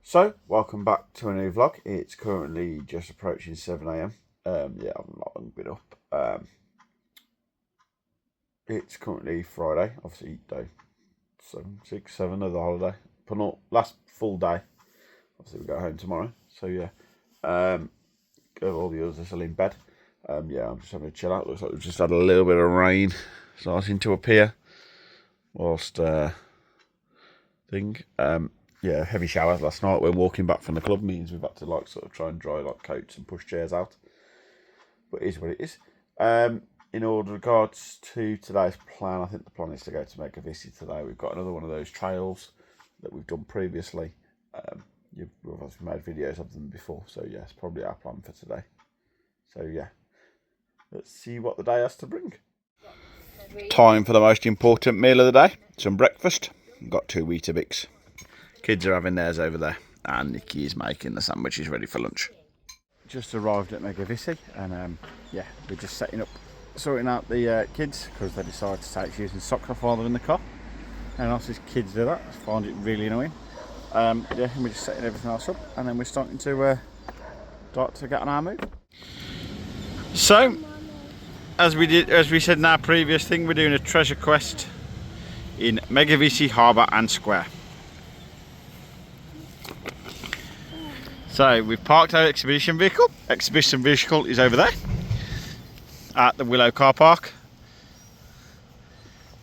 So, welcome back to a new vlog. It's currently just approaching 7 a.m. Yeah, I've not long been up. It's currently Friday, obviously day 7, 6, 7 of the holiday. Last full day. Obviously, we go home tomorrow. So, yeah. All the others are still in bed. Yeah, I'm just having a chill out. Looks like we've just had a little bit of rain starting to appear. Whilst, yeah, heavy showers last night when walking back from the club means we've had to sort of try and dry coats and push chairs out. But it is what it is. In regards to today's plan, I think the plan is to go to Megavissy today. We've got another one of those trails that we've done previously. We've obviously made videos of them before, so yes, probably our plan for today. So yeah, let's see what the day has to bring. Time for the most important meal of the day, some breakfast. We've got 2 Weetabix. Kids are having theirs over there, and Nikki is making the sandwiches ready for lunch. Just arrived at Megavissy, and yeah, we're just sorting out the kids because they decided to take shoes and socks off while they're in the car. And also, kids do that. I find it really annoying. Yeah, and we're just setting everything else up, and then we're starting to get on our move. So, as we said in our previous thing, we're doing a treasure quest in Megavissy Harbour and Square. So we've parked our exhibition vehicle. Exhibition vehicle is over there at the Willow car park.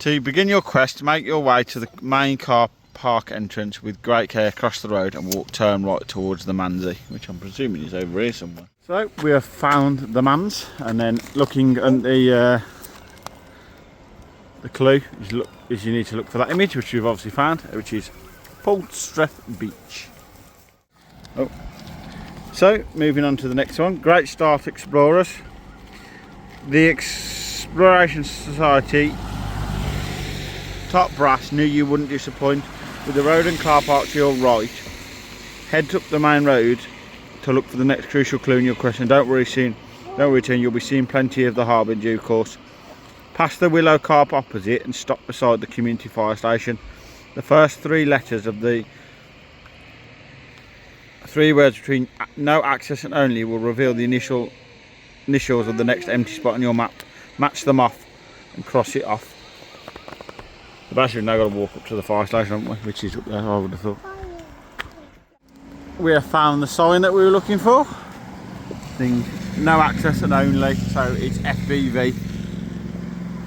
To begin your quest, make your way to the main car park entrance with great care across the road and turn right towards the Manzy, which I'm presuming is over here somewhere. So we have found the Mans, and then looking at the clue is you need to look for that image, which we've obviously found, which is Portstreath Beach. Oh. So, moving on to the next one. Great start, explorers. The Exploration Society top brass knew you wouldn't disappoint. With the road and car park to your right, head up the main road to look for the next crucial clue in your quest. And don't worry, you'll be seeing plenty of the harbour in due course. Pass the Willow car park opposite and stop beside the community fire station. The first 3 letters of the 3 words between no access and only will reveal the initials of the next empty spot on your map. Match them off and cross it off. So basically now got to walk up to the fire station, haven't we? Which is up there, I would have thought. We have found the sign that we were looking for. No access and only, so it's FBV.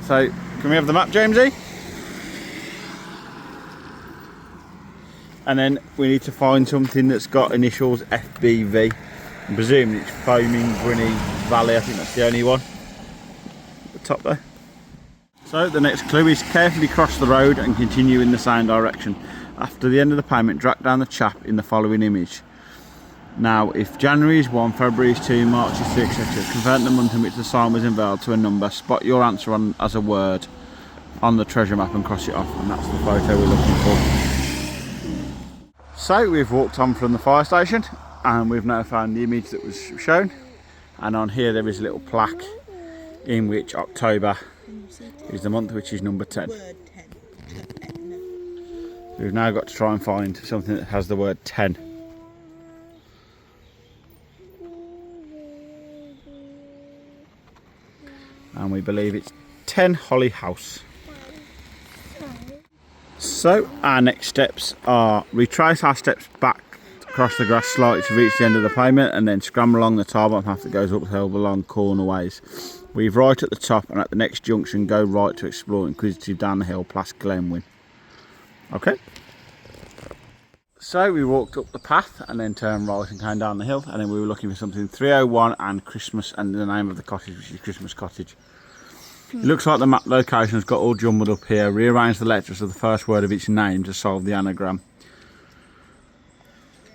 So can we have the map, Jamesy? And then we need to find something that's got initials FBV. I'm presuming it's Foaming Brunny Valley. I think that's the only one at the top there. So the next clue is carefully cross the road and continue in the same direction. After the end of the payment, drag down the chap in the following image. Now, if January is 1, February is 2, March is 3, etc., convert the month in which the sign was unveiled to a number. Spot your answer as a word on the treasure map and cross it off. And that's the photo we're looking for. So we've walked on from the fire station and we've now found the image that was shown, and on here there is a little plaque in which October is the month, which is number 10. We've now got to try and find something that has the word 10. And we believe it's 10 Holly House. So our next steps are retrace our steps back across the grass slightly to reach the end of the pavement, and then scramble along the tarmac path that goes uphill along corner ways. Weave right at the top, and at the next junction go right to explore inquisitive down the hill past Glenwyn. Okay. So we walked up the path and then turned right and came down the hill, and then we were looking for something 301 and Christmas, and the name of the cottage, which is Christmas Cottage. It looks like the map location has got all jumbled up here. Rearrange the letters of the first word of each name to solve the anagram.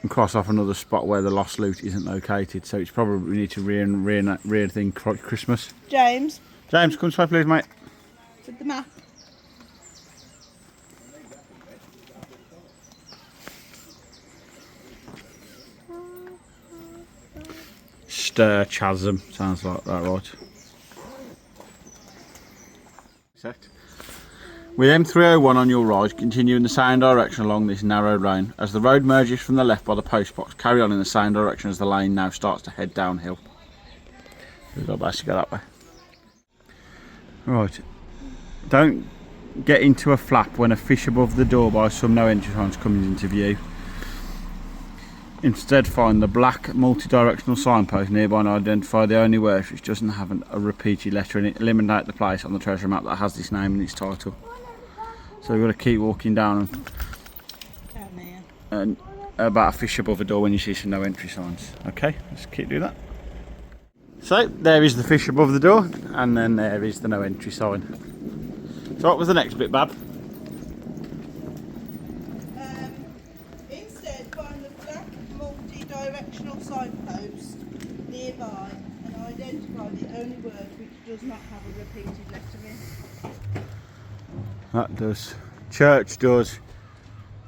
And cross off another spot where the lost loot isn't located. So it's probably we need to re-thing Christmas. James, come this way please, mate. with the map. Stir Chasm, sounds like that, right? With M301 on your right, continue in the same direction along this narrow lane. As the road merges from the left by the post box, carry on in the same direction as the lane now starts to head downhill. We've got to basically go that way. Right, don't get into a flap when a fish above the door by some no entry signs comes into view. Instead, find the black multi-directional signpost nearby and identify the only word which doesn't have a repeated letter in it. Eliminate the place on the treasure map that has this name in its title. So we've got to keep walking down and about a fish above a door when you see some no entry signs. Okay, let's keep doing that. So there is the fish above the door, and then there is the no entry sign. So what was the next bit, Bab? Instead, find the black multi-directional signpost nearby and identify the only word which does not have a repeated letter in. That does. Church does.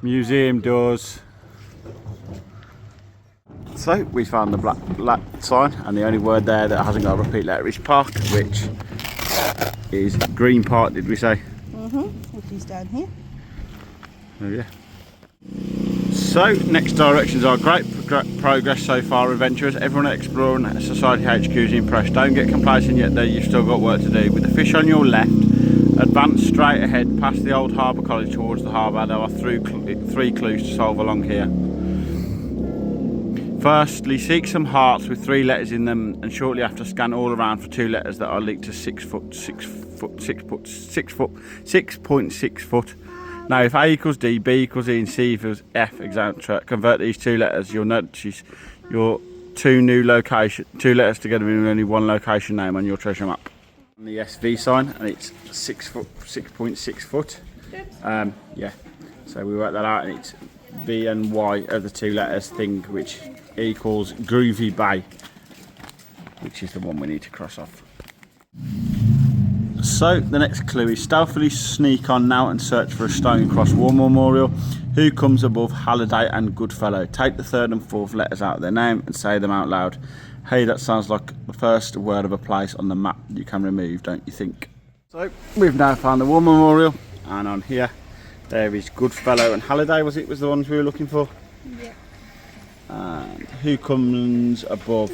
Museum does. So we found the black sign, and the only word there that hasn't got a repeat letter is park, which is Green Park, did we say? Which is down here. Oh yeah. So next directions are great progress so far, adventurers. Everyone at Exploring Society HQ is impressed. Don't get complacent yet though, you've still got work to do. With the fish on your left, advance straight ahead past the old Harbour College towards the harbour. There are three clues to solve along here. Firstly, seek some hearts with 3 letters in them, and shortly after scan all around for 2 letters that are linked to 6.6 foot. Now if A equals D, B equals E and C equals F, etc. Convert these 2 letters, you'll notice your 2 letters together in only 1 location name on your treasure map. On the SV sign, and it's 6.6 foot. Yeah, so we worked that out, and it's V and Y are the 2 letters thing, which equals Groovy Bay, which is the one we need to cross off. So the next clue is stealthily sneak on now and search for a stone cross war memorial. Who comes above Halliday and Goodfellow? Take the 3rd and 4th letters out of their name and say them out loud. Hey, that sounds like the first word of a place on the map you can remove, don't you think? So we've now found the war memorial, and on here there is Goodfellow and Halliday, was the ones we were looking for? Yeah. And who comes above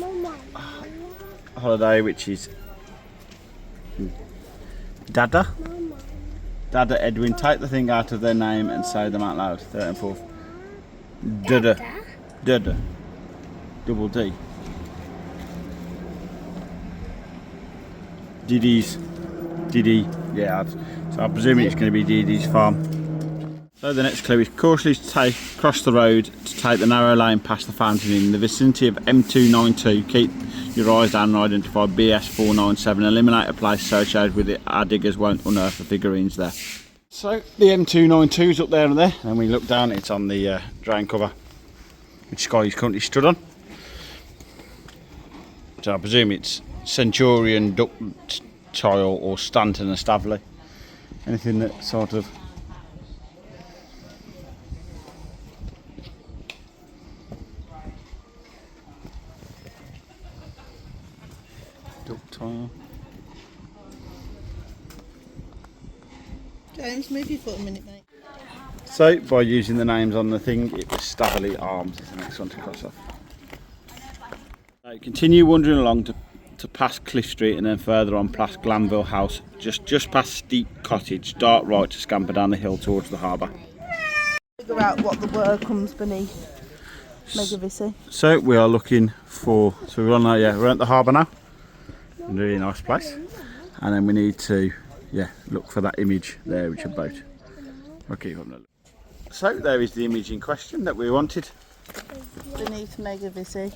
Holiday, which is Dada? Dada Edwin. Take the thing out of their name and say them out loud. 3rd and 4th. Dada. Dada. Double D. Diddy's. Diddy. Yeah, so I'm presuming it's going to be Diddy's farm. So the next clue is cautiously cross the road to take the narrow lane past the fountain in the vicinity of M292. Keep your eyes down and identify BS497. Eliminate a place associated with it. Our diggers won't unearth the figurines there. So the M292 is up there, and when we look down, it's on the drain cover, which Sky is currently stood on. So I presume it's Centurion, Ductile or Stanton and Stavley. Anything that sort of ductile. James, move your foot a minute, mate. So by using the names on the thing, it was Stavley Arms is the next one to cross off. So continue wandering along to past Cliff Street and then further on past Glanville House, just past Steep Cottage, start right to scamper down the hill towards the harbour. Figure out what the word comes beneath Megavissy. So we are looking for, so we're on we're at the harbour now. A really nice place. And then we need to look for that image there, which is a boat. We'll keep on looking. So there is the image in question that we wanted. Beneath Megavissy.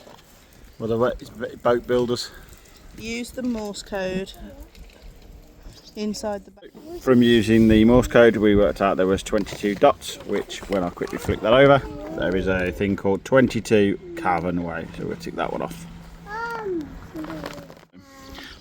Well, it's boat builders. Use the Morse code inside the boat. From using the Morse code, we worked out there was 22 dots, which when I quickly flick that over, there is a thing called 22 Carven Way, so we'll tick that one off.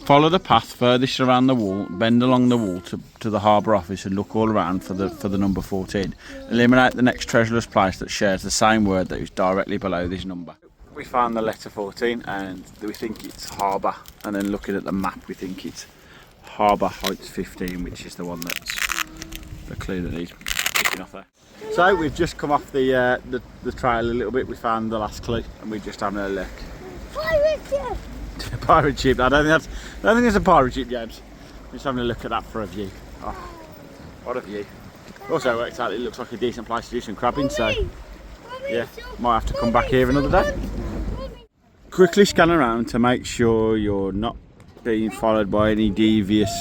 Follow the path furthest around the wall, bend along the wall to the harbour office and look all around for the number 14. Eliminate the next treasureless place that shares the same word that is directly below this number. We found the letter 14 and we think it's harbour, and then looking at the map we think it's Harbour Heights 15, which is the one that's the clue that needs picking off there. So we've just come off the trail a little bit. We found the last clue and we're just having a look. Pirate ship! Pirate ship. I don't think it's a pirate ship, James. We're just having a look at that for a view. Oh, what a view. Also worked out it looks like a decent place to do some crabbing, so yeah, might have to come back here another day. Quickly scan around to make sure you're not being followed by any devious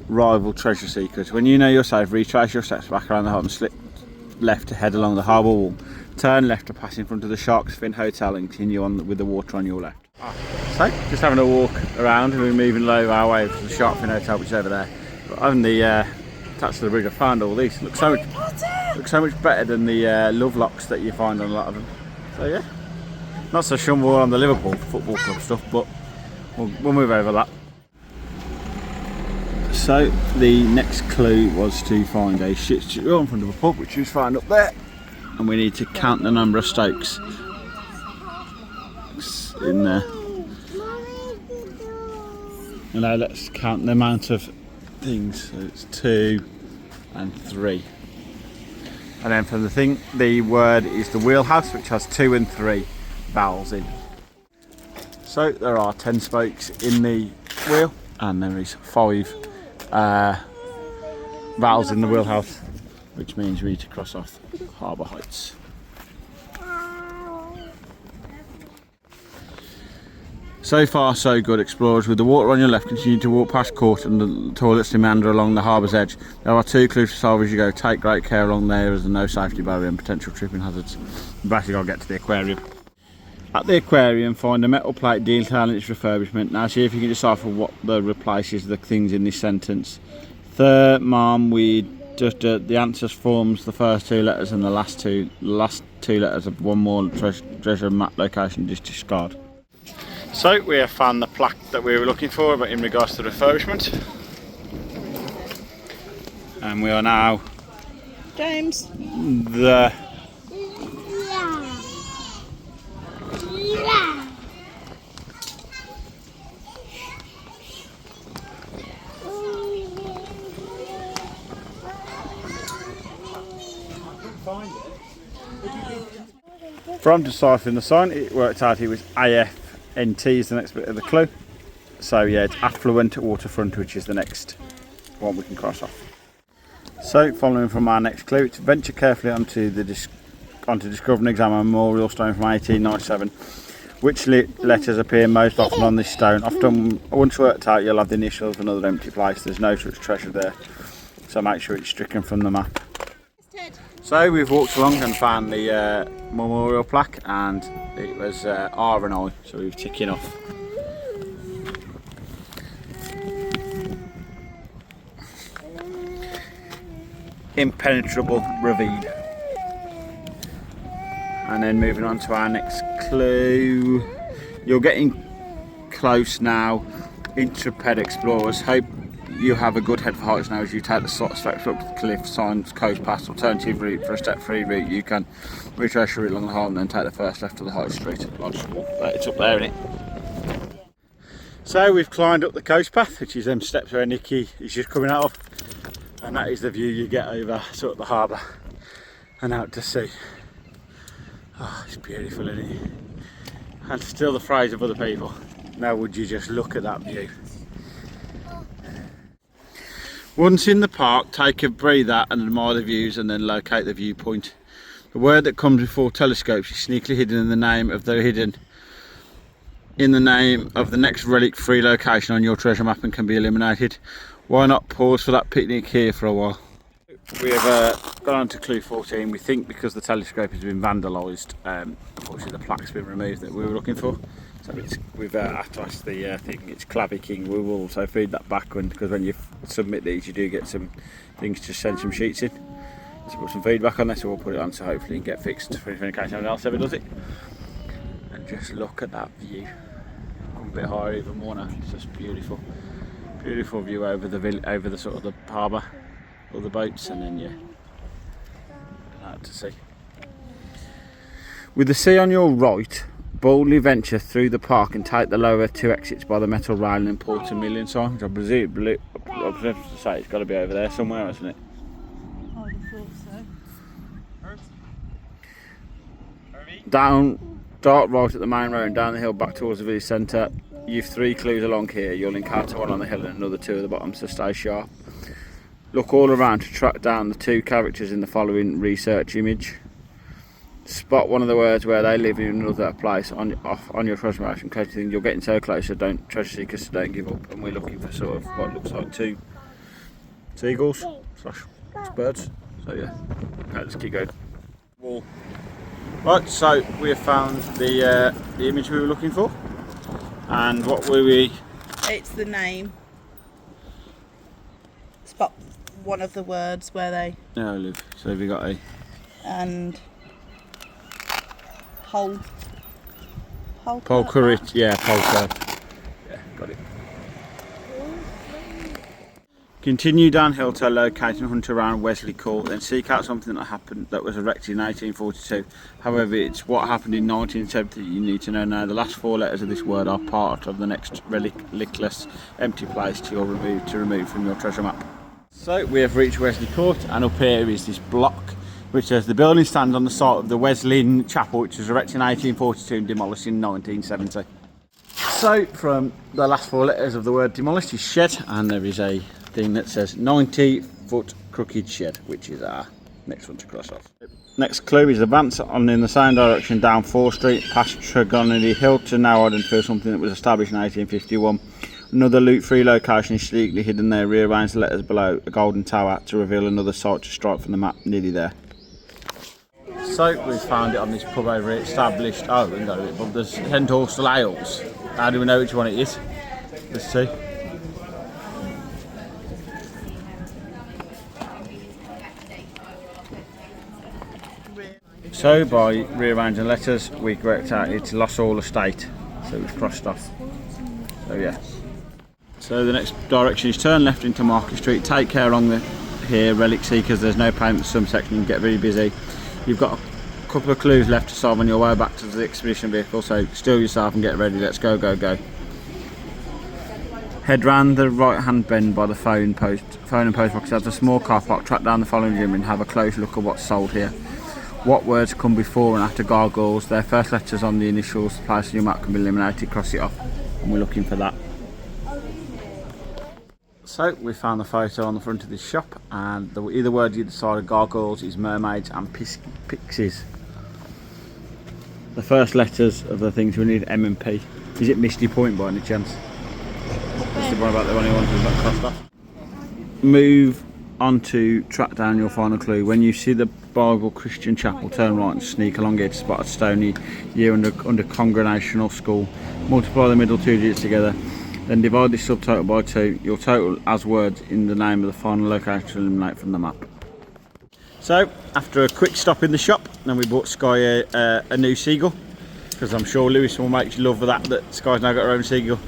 rival treasure seekers. When you know you're safe, retrace your steps back around the hut and slip left to head along the harbour wall. Turn left to pass in front of the Shark's Fin Hotel and continue on with the water on your left. So, just having a walk around and we're moving low our way to the Shark's Fin Hotel, which is over there. But having the attached to the bridge, I found all these. Look so much better than the love locks that you find on a lot of them. So yeah, not so shumble on the Liverpool Football Club stuff, but we'll move over that. So the next clue was to find a shit studio in front of a pub, which was found up there, and we need to count the number of stokes in there. And now let's count the amount of things. So it's 2 and 3. And then for the thing, the word is the wheelhouse, which has 2 and 3 vowels in. So there are 10 spokes in the wheel, and there is 5 vowels in the wheelhouse, which means we need to cross off Harbour Heights. So far so good, explorers. With the water on your left, continue to walk past court and the toilets to meander along the harbour's edge. There are 2 clues to solve as you go. Take great care along there as there's no safety barrier and potential tripping hazards. You've basically got to get to the aquarium. At the aquarium, find a metal plate detailing its refurbishment. Now see if you can decipher what replaces the things in this sentence. Mom, we just the answers forms the first 2 letters and the last two letters of one more treasure map location. Just discard. So we have found the plaque that we were looking for, but in regards to the refurbishment, and we are now James. the from deciphering the sign, it worked out it was AFNT is the next bit of the clue. So yeah, it's affluent waterfront, which is the next one we can cross off. So following from our next clue, it's venture carefully onto discover and examine a memorial stone from 1897. Which letters appear most often on this stone? Often, once worked out, you'll have the initials of another empty place. There's no such treasure there, so make sure it's stricken from the map. So we've walked along and found the memorial plaque, and it was R and I, so we've ticking off. Impenetrable ravine. And then moving on to our next clue. You're getting close now, intrepid explorers. Hope you have a good head for heights now as you take the steps up to the cliff, signs, coast pass, alternative route. For a step-free route, you can retrace your route along the harbour and then take the first left to the High Street. Logical. It's up there, isn't it? So we've climbed up the coast path, which is them steps where Nicky is just coming out of, and that is the view you get over sort of the harbour and out to sea. Oh, it's beautiful, isn't it? And still the phrase of other people. Now would you just look at that view. Once in the park, take a breather and admire the views and then locate the viewpoint. The word that comes before telescopes is sneakily hidden in the name of the next relic-free location on your treasure map and can be eliminated. Why not pause for that picnic here for a while? We have gone on to clue 14. We think because the telescope has been vandalised, unfortunately the plaque's been removed that we were looking for. So we've attached the thing, it's clavicking. We will also feed that back because when you submit these you do get some things to send some sheets in to put some feedback on there, so we'll put it on so hopefully it can get fixed for in case anyone else ever does it. And just look at that view. Come a bit higher even more now, it's just beautiful. Beautiful view over the sort of the harbour, all the boats, and then yeah, out to sea. With the sea on your right, boldly venture through the park and take the lower 2 exits by the metal railing and Port a Million sign, which I presume to say it's got to be over there somewhere, hasn't it? down, start right at the main road and down the hill back towards the village centre. You've 3 clues along here. You'll encounter one on the hill and another 2 at the bottom, so stay sharp. Look all around to track down the 2 characters in the following research image. Spot one of the words where they live in another place on your treasure map. In case you think you're getting so close, so don't treasure seekers, so don't give up. And we're looking for sort of what looks like 2 seagulls / birds. So yeah, okay, let's keep going. Wall. Right, so we have found the image we were looking for, and what were we? It's the name. Spot one of the words where they live. So we got a and Polkurt. Yeah, Polkurt. Yeah, got it. Continue downhill to a location, hunt around Wesley Court, then seek out something that happened that was erected in 1842. However, it's what happened in 1970 you need to know now. The last 4 letters of this word are part of the next relickless empty place to remove from your treasure map. So we have reached Wesley Court, and up here is this block which says the building stands on the site of the Wesleyan Chapel, which was erected in 1842 and demolished in 1970. So from the last 4 letters of the word demolished is shed, and there is a thing that says 90-foot crooked shed, which is our next one to cross off. Next clue is advance on in the same direction down 4th Street past Tregonedy Hill to now identify something that was established in 1851. Another loot-free location is sleekly hidden there. Rearrange the letters below a golden tower to reveal another site to strike from the map. Nearly there. So we've found it on this pub over here, established. Oh, we can go to it, but there's St Austell Ales. How do we know which one it is? Let's see. So by rearranging letters, we worked out it's Lost All Estate, so we've crossed off. So yeah. So the next direction is turn left into Market Street. Take care along here, relic seekers. There's no payment. Some section can get very busy. You've got a couple of clues left to solve on your way back to the expedition vehicle. So still yourself and get ready. Let's go, go, go. Head round the right-hand bend by the phone and post box. There's a small car park. Track down the following gym and have a close look at what's sold here. What words come before and after gargoyles? Their first letters on the initials. The place on your map can be eliminated. Cross it off, and we're looking for that. So we found the photo on the front of this shop, and either word either side of gargoyles is mermaids and pixies. The first letters of the things we need M and P. Is it Misty Point by any chance? Misty Point about the only ones we've got crossed off. Move on to track down your final clue. When you see the Bible Christian Chapel, turn right and sneak along it to spot a stony year under Congregational School. Multiply the middle 2 digits together, then divide this subtotal by 2. Your total as words in the name of the final location to eliminate from the map. So after a quick stop in the shop, then we bought Sky a new seagull, because I'm sure Lewis will make you love that Sky's now got her own seagull,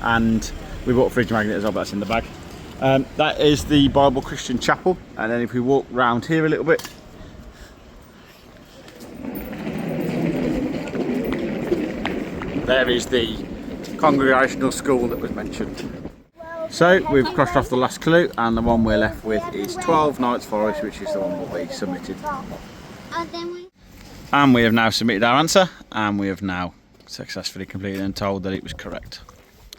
and we bought a fridge magnet as well, that's in the bag. That is the Bible Christian Chapel, and then if we walk round here a little bit, there is the Congregational School that was mentioned. So we've crossed off the last clue, and the one we're left with is 12 Knights Forest, which is the one that we submitted. And we have now submitted our answer, and we have now successfully completed and told that it was correct.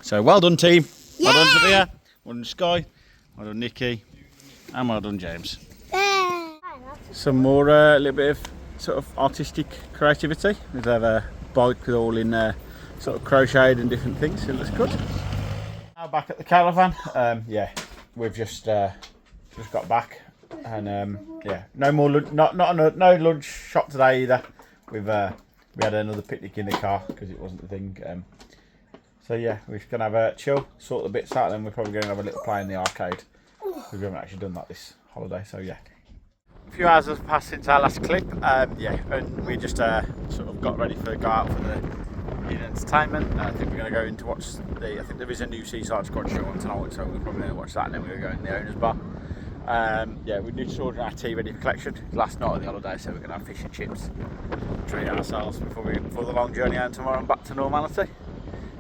So well done, team. Well done, Sophia. Well done, Sky. Well done, Nikki. And well done, James. Some more, little bit of sort of artistic creativity. We have a bike with all in sort of crocheted and different things. It looks good. Now back at the caravan. Yeah, we've just got back, and yeah, no more no lunch shop today either. We had another picnic in the car because it wasn't the thing. So yeah, we're just gonna have a chill, sort the bits out, and then we're probably gonna have a little play in the arcade. We haven't actually done that this holiday, so yeah. A few hours have passed since our last clip. Yeah, and we just sort of got ready to go out for the entertainment. I think we're going to go in to watch I think there is a new Seaside Squad show on tonight, so we're probably going to watch that, and then we're going to go in the owner's bar. Yeah, we need to order our tea ready for collection. Last night of the holiday, so we're going to have fish and chips, treat ourselves before the long journey home tomorrow and back to normality.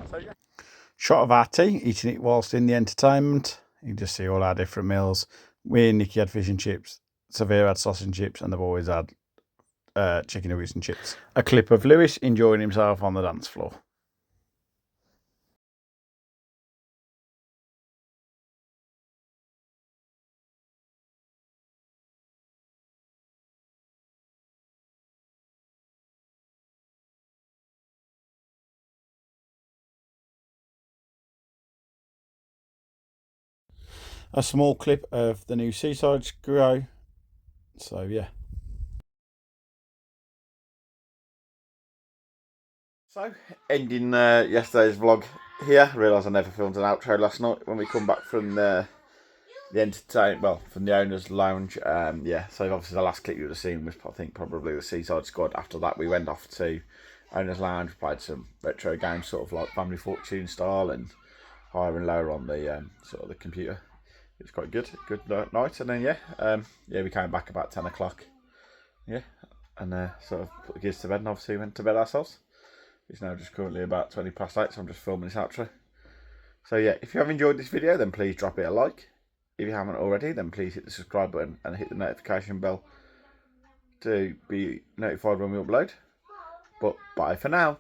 So yeah. Shot of our tea, eating it whilst in the entertainment. You can just see all our different meals. We and Nikki had fish and chips, Severe had sausage and chips, and the boys had chicken nuggets and chips. A clip of Lewis enjoying himself on the dance floor. A small clip of the new Seaside grow. So yeah. So ending yesterday's vlog here. I realised I never filmed an outro last night when we come back from the entertainment, well, from the owners' lounge. Yeah, so obviously the last clip you would have seen was, I think, probably the Seaside Squad. After that, we went off to owners' lounge, played some retro games, sort of like Family Fortune style, and higher and lower on the sort of the computer. It was quite good night. And then yeah, we came back about 10 o'clock. Yeah, and sort of put the kids to bed, and obviously went to bed ourselves. It's now just currently about 20 past 8, so I'm just filming this outro. So yeah, if you have enjoyed this video, then please drop it a like. If you haven't already, then please hit the subscribe button and hit the notification bell to be notified when we upload. But bye for now.